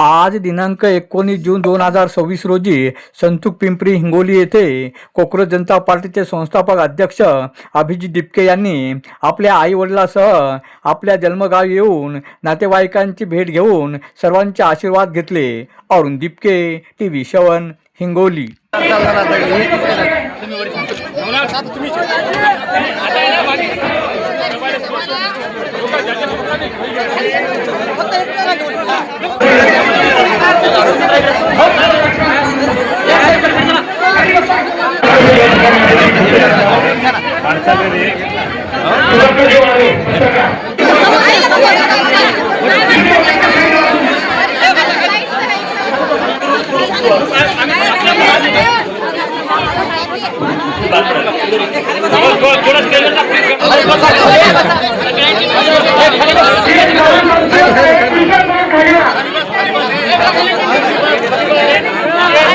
आज दिनांक 19 जून 2026 रोजी संतूक पिंपरी हिंगोली येथे कोकरोच जनता पार्टीचे संस्थापक अध्यक्ष अभिजित दिपके यांनी आपल्या आईवडिलांसह आपल्या जन्मगावी येऊन नातेवाईकांची भेट घेऊन सर्वांचे आशीर्वाद घेतले. Arun Dipke, TV 7 Hingoli.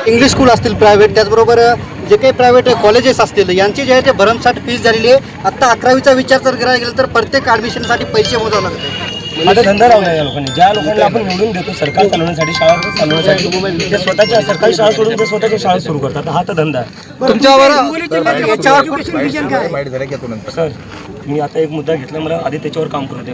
English school असतील प्रायव्हेट, त्याचबरोबर जे काही प्रायव्हेट कॉलेजेस असतील यांची जे आहे ते भरमसाठ फीस झालेली आहे. आत्ता 11वीचा विचार जर करायला गेलं तर प्रत्येक ॲडमिशनसाठी पैसे मोजावे लागते. आता धंदा लावला या लोकांनी. ज्या लोकांना आपण निवडून देतो सरकार चालवण्यासाठी, शाळा चालवण्यासाठी, ते स्वतःच्या सरकारी शाळा सोडून ते स्वतःच्या शाळा सुरू करतात. हा तर धंदा आहे. तुमच्यावर सर, मी आता एक मुद्दा घेतला, मला आधी त्याच्यावर काम करू द्या.